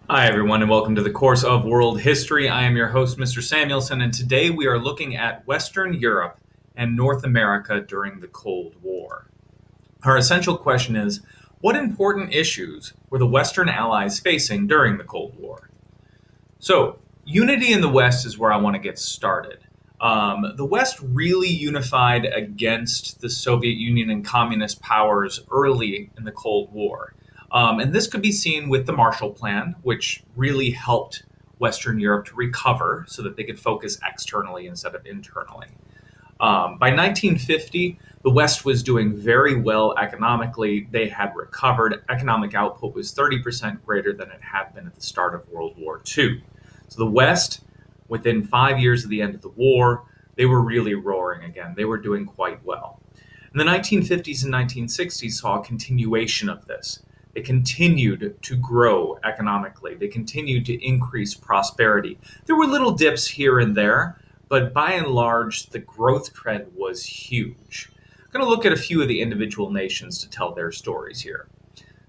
Hi, everyone, and welcome to the course of World History. I am your host, Mr. Samuelson, and today we are looking at Western Europe and North America during the Cold War. Our essential question is, what important issues were the Western Allies facing during the Cold War? So, unity in the West is where I want to get started. The West really unified against the Soviet Union and communist powers early in the Cold War. And this could be seen with the Marshall Plan, which really helped Western Europe to recover so that they could focus externally instead of internally. By 1950, the West was doing very well economically. They had recovered. Economic output was 30% greater than it had been at the start of World War II. So the West, within 5 years of the end of the war, they were really roaring again. They were doing quite well. And the 1950s and 1960s saw a continuation of this. They continued to grow economically. They continued to increase prosperity. There were little dips here and there, but by and large, the growth trend was huge. I'm going to look at a few of the individual nations to tell their stories here.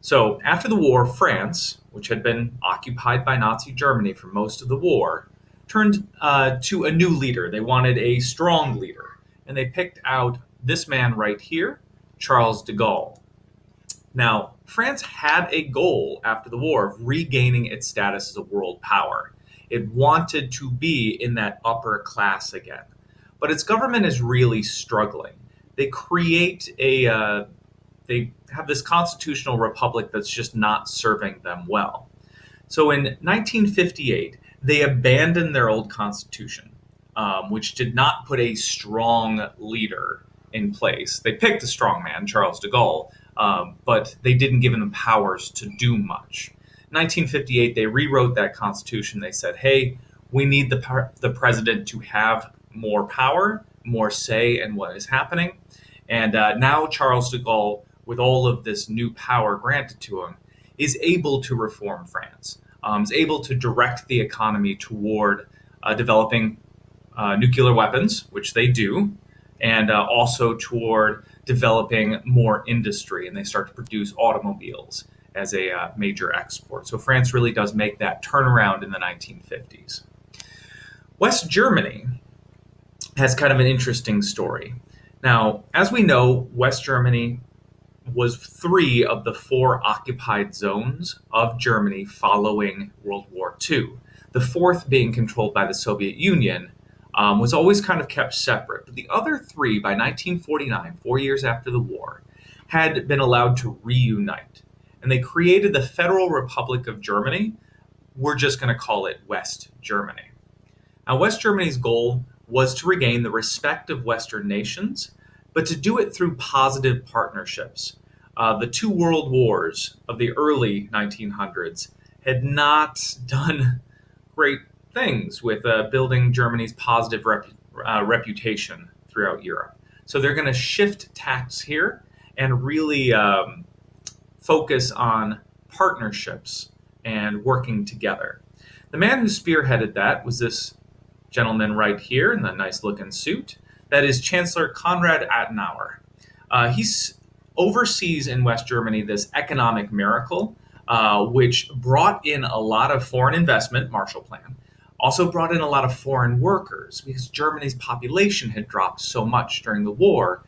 So, after the war, France, which had been occupied by Nazi Germany for most of the war, turned to a new leader. They wanted a strong leader, and they picked out this man right here, Charles de Gaulle. Now, France had a goal after the war of regaining its status as a world power. It wanted to be in that upper class again. But its government is really struggling. They they have this constitutional republic that's just not serving them well. So in 1958, they abandoned their old constitution, which did not put a strong leader in place. They picked a strong man, Charles de Gaulle, but they didn't give him the powers to do much. In 1958, they rewrote that constitution. They said, hey, we need the president to have more power, more say in what is happening. And now Charles de Gaulle, with all of this new power granted to him, is able to reform France, is able to direct the economy toward developing nuclear weapons, which they do, and also toward developing more industry, and they start to produce automobiles as a major export. So France really does make that turnaround in the 1950s. West Germany has kind of an interesting story. Now, as we know, West Germany was 3 of the 4 occupied zones of Germany following World War II. The 4th being controlled by the Soviet Union, was always kind of kept separate. But the other 3, by 1949, 4 years after the war, had been allowed to reunite. And they created the Federal Republic of Germany. We're just going to call it West Germany. Now, West Germany's goal was to regain the respect of Western nations, but to do it through positive partnerships. The 2 world wars of the early 1900s had not done great things with building Germany's positive reputation throughout Europe. So they're going to shift tacks here and really focus on partnerships and working together. The man who spearheaded that was this gentleman right here in the nice looking suit. That is Chancellor Konrad Adenauer. He oversees in West Germany this economic miracle, which brought in a lot of foreign investment, Marshall Plan, also brought in a lot of foreign workers because Germany's population had dropped so much during the war.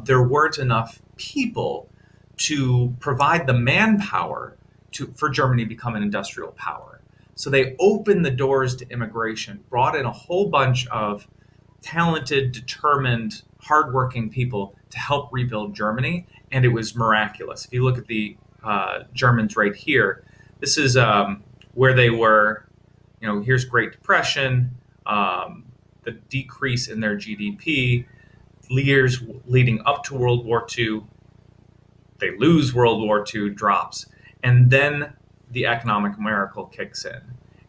There weren't enough people to provide the manpower for Germany to become an industrial power. So they opened the doors to immigration, brought in a whole bunch of talented, determined, hardworking people to help rebuild Germany, and it was miraculous. If you look at the Germans right here, this is where they were. Here's Great Depression, the decrease in their GDP, years leading up to World War II. They lose World War II, drops, and then the economic miracle kicks in,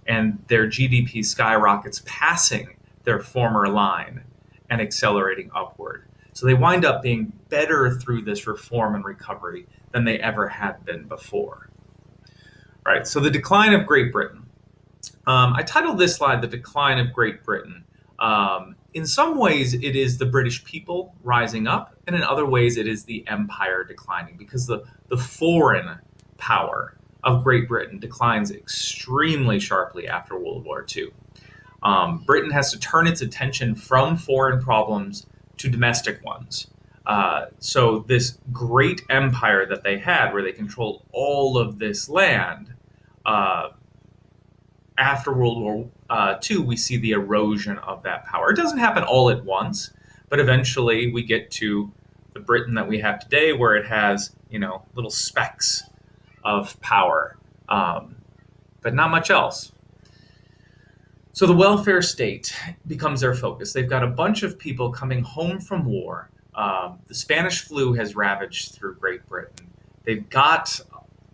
and their GDP skyrockets, passing their former line and accelerating upward. So they wind up being better through this reform and recovery than they ever had been before. Right, so the decline of Great Britain. I titled this slide, The Decline of Great Britain. In some ways, it is the British people rising up, and in other ways, it is the empire declining because the foreign power of Great Britain declines extremely sharply after World War II. Britain has to turn its attention from foreign problems to domestic ones. So this great empire that they had, where they controlled all of this land, after World War II, we see the erosion of that power. It doesn't happen all at once, but eventually we get to the Britain that we have today, where it has, little specks of power, but not much else. So the welfare state becomes their focus. They've got a bunch of people coming home from war. The Spanish flu has ravaged through Great Britain. They've got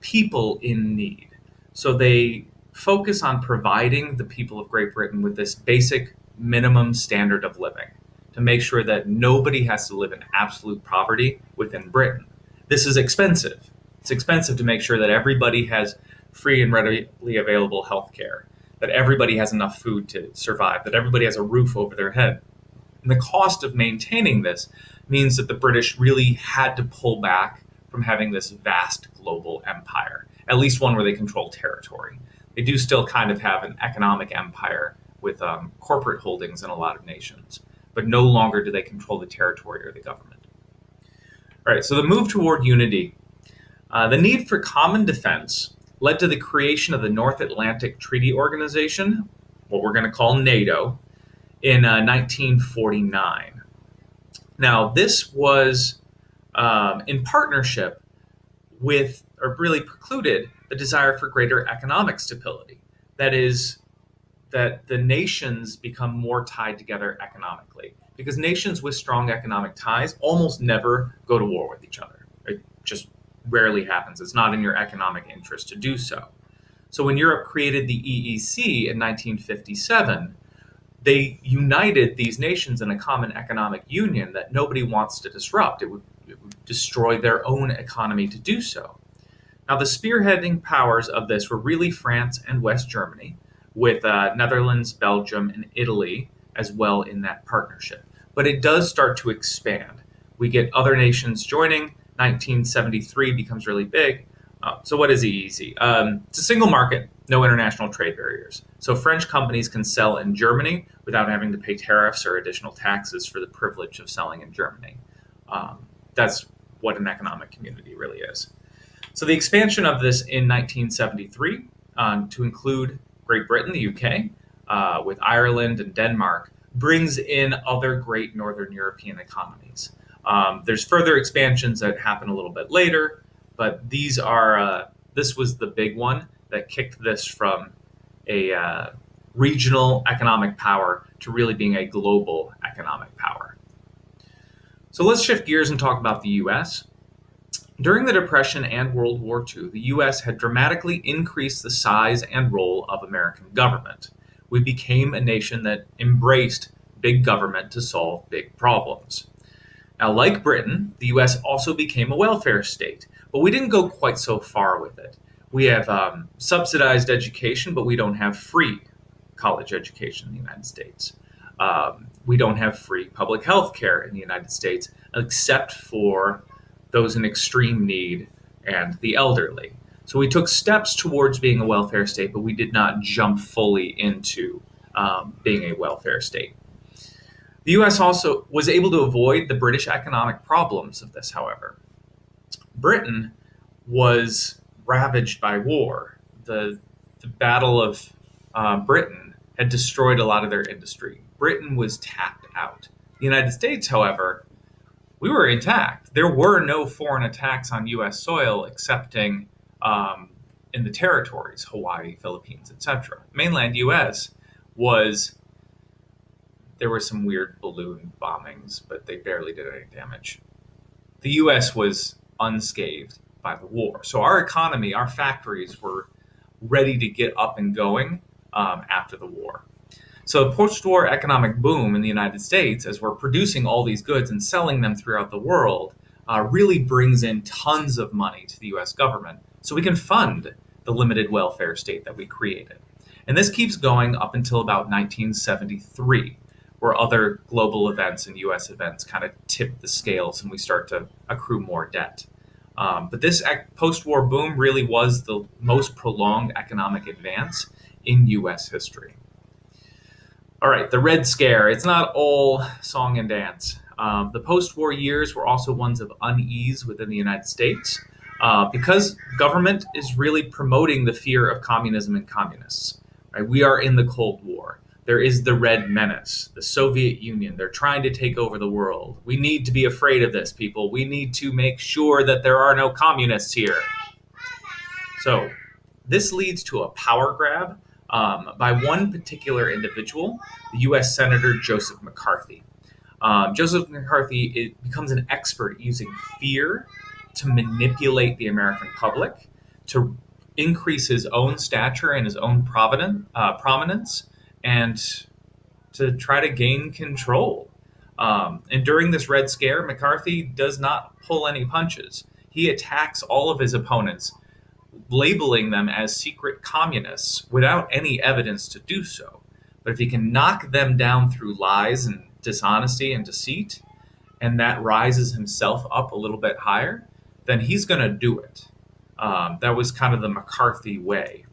people in need. So they focus on providing the people of Great Britain with this basic minimum standard of living to make sure that nobody has to live in absolute poverty within Britain. This is expensive. It's expensive to make sure that everybody has free and readily available health care, that everybody has enough food to survive, that everybody has a roof over their head. And the cost of maintaining this means that the British really had to pull back from having this vast global empire, at least one where they control territory. They do still kind of have an economic empire with corporate holdings in a lot of nations, but no longer do they control the territory or the government. All right, so the move toward unity. The need for common defense led to the creation of the North Atlantic Treaty Organization, what we're going to call NATO, in 1949. Now, this was in partnership with, or really precluded, the desire for greater economic stability. That is, that the nations become more tied together economically. Because nations with strong economic ties almost never go to war with each other. It just rarely happens. It's not in your economic interest to do so. So when Europe created the EEC in 1957, they united these nations in a common economic union that nobody wants to disrupt. It would destroy their own economy to do so. Now, the spearheading powers of this were really France and West Germany, with Netherlands, Belgium, and Italy as well in that partnership. But it does start to expand. We get other nations joining. 1973 becomes really big. So what is EEC? It's a single market, no international trade barriers. So French companies can sell in Germany without having to pay tariffs or additional taxes for the privilege of selling in Germany. That's what an economic community really is. So the expansion of this in 1973 to include Great Britain, the UK, with Ireland and Denmark, brings in other great Northern European economies. There's further expansions that happen a little bit later, but these are this was the big one that kicked this from a regional economic power to really being a global economic power. So let's shift gears and talk about the U.S. During the Depression and World War II, the U.S. had dramatically increased the size and role of American government. We became a nation that embraced big government to solve big problems. Now, like Britain, the U.S. also became a welfare state, but we didn't go quite so far with it. We have subsidized education, but we don't have free college education in the United States. We don't have free public health care in the United States, except for those in extreme need and the elderly. So we took steps towards being a welfare state, but we did not jump fully into being a welfare state. The U.S. also was able to avoid the British economic problems of this, however. Britain was ravaged by war. The Battle of Britain had destroyed a lot of their industry. Britain was tapped out. The United States, however, we were intact. There were no foreign attacks on U.S. soil excepting in the territories, Hawaii, Philippines, etc. Mainland U.S. there were some weird balloon bombings, but they barely did any damage. The U.S. was unscathed by the war. So our economy, our factories were ready to get up and going after the war. So the post-war economic boom in the United States, as we're producing all these goods and selling them throughout the world, really brings in tons of money to the U.S. government so we can fund the limited welfare state that we created. And this keeps going up until about 1973, where other global events and U.S. events kind of tip the scales and we start to accrue more debt. But this post-war boom really was the most prolonged economic advance in U.S. history. All right, the Red Scare. It's not all song and dance. The post-war years were also ones of unease within the United States because government is really promoting the fear of communism and communists. Right? We are in the Cold War. There is the Red Menace, the Soviet Union. They're trying to take over the world. We need to be afraid of this, people. We need to make sure that there are no communists here. So this leads to a power grab by one particular individual, the U.S. Senator Joseph McCarthy. Joseph McCarthy becomes an expert at using fear to manipulate the American public, to increase his own stature and his own prominence, and to try to gain control. And during this Red Scare, McCarthy does not pull any punches. He attacks all of his opponents, labeling them as secret communists without any evidence to do so. But if he can knock them down through lies and dishonesty and deceit, and that rises himself up a little bit higher, then he's going to do it. That was kind of the McCarthy way.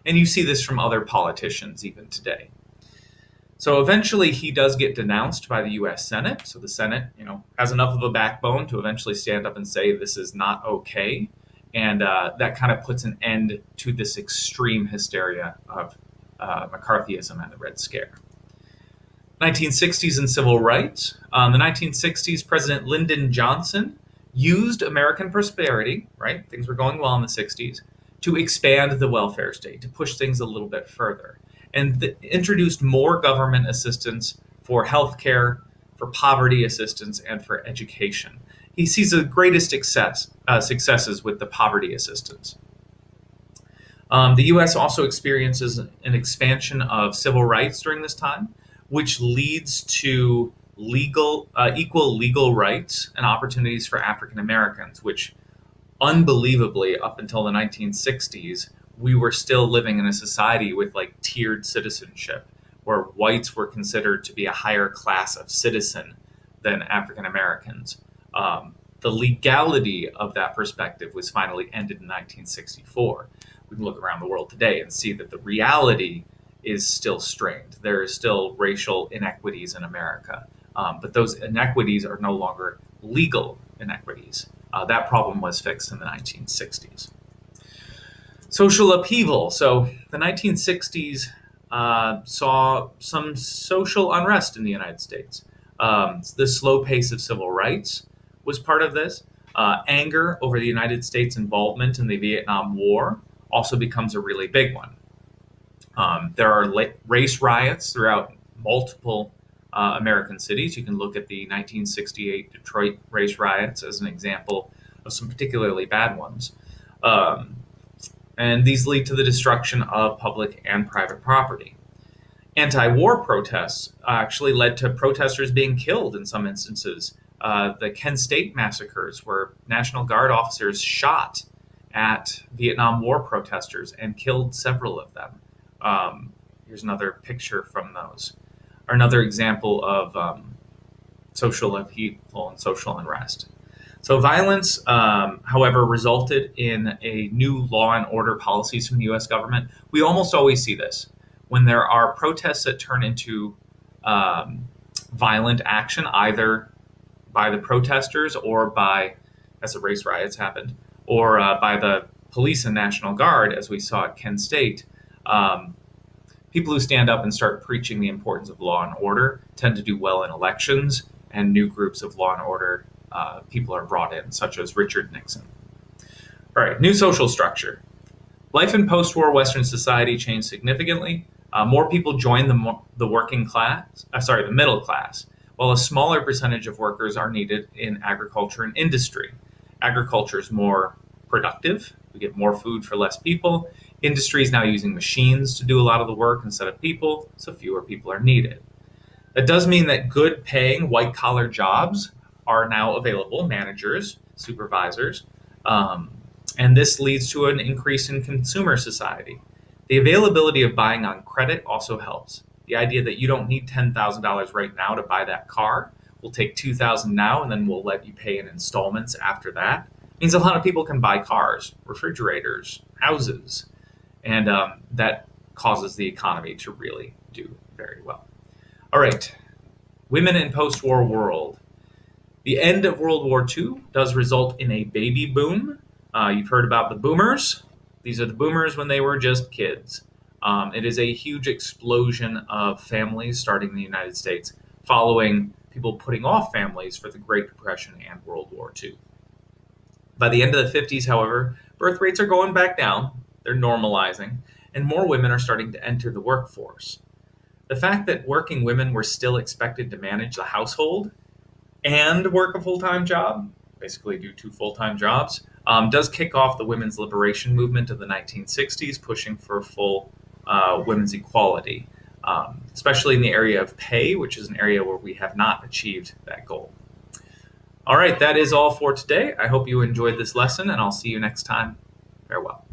And you see this from other politicians even today. So eventually he does get denounced by the U.S. Senate. So the Senate, has enough of a backbone to eventually stand up and say this is not okay. And that kind of puts an end to this extreme hysteria of McCarthyism and the Red Scare. 1960s and civil rights. The 1960s, President Lyndon Johnson used American prosperity, right? Things were going well in the 60s, to expand the welfare state, to push things a little bit further, and introduced more government assistance for healthcare, for poverty assistance, and for education. He sees the greatest successes with the poverty assistance. The U.S. also experiences an expansion of civil rights during this time, which leads to equal legal rights and opportunities for African Americans, which unbelievably, up until the 1960s, we were still living in a society with tiered citizenship, where whites were considered to be a higher class of citizen than African Americans. The legality of that perspective was finally ended in 1964. We can look around the world today and see that the reality is still strained. There are still racial inequities in America, but those inequities are no longer legal inequities. That problem was fixed in the 1960s. Social upheaval. So the 1960s saw some social unrest in the United States. The slow pace of civil rights was part of this. Anger over the United States' involvement in the Vietnam War also becomes a really big one. There are race riots throughout multiple American cities. You can look at the 1968 Detroit race riots as an example of some particularly bad ones. And these lead to the destruction of public and private property. Anti-war protests actually led to protesters being killed in some instances. The Kent State massacres, where National Guard officers shot at Vietnam War protesters and killed several of them. Here's another picture from those. Or another example of social upheaval and social unrest. So violence, however, resulted in a new law and order policies from the U.S. government. We almost always see this. When there are protests that turn into violent action, either by the protesters or by, as the race riots happened, or by the police and National Guard, as we saw at Kent State, people who stand up and start preaching the importance of law and order tend to do well in elections, and new groups of law and order people are brought in, such as Richard Nixon. All right, new social structure. Life in post-war Western society changed significantly. More people joined the working class, the middle class, while a smaller percentage of workers are needed in agriculture and industry. Agriculture is more productive. We get more food for less people. Industry is now using machines to do a lot of the work instead of people, so fewer people are needed. That does mean that good paying white-collar jobs are now available, managers, supervisors, and this leads to an increase in consumer society. The availability of buying on credit also helps. The idea that you don't need $10,000 right now to buy that car. We'll take $2,000 now, and then we'll let you pay in installments after that. means a lot of people can buy cars, refrigerators, houses, and that causes the economy to really do very well. All right, women in post-war world. The end of World War II does result in a baby boom. You've heard about the boomers. These are the boomers when they were just kids. It is a huge explosion of families starting in the United States following people putting off families for the Great Depression and World War II. By the end of the 50s, however, birth rates are going back down. They're normalizing, and more women are starting to enter the workforce. The fact that working women were still expected to manage the household and work a full-time job, basically do 2 full-time jobs, does kick off the women's liberation movement of the 1960s, pushing for full women's equality, especially in the area of pay, which is an area where we have not achieved that goal. All right, that is all for today. I hope you enjoyed this lesson, and I'll see you next time. Farewell.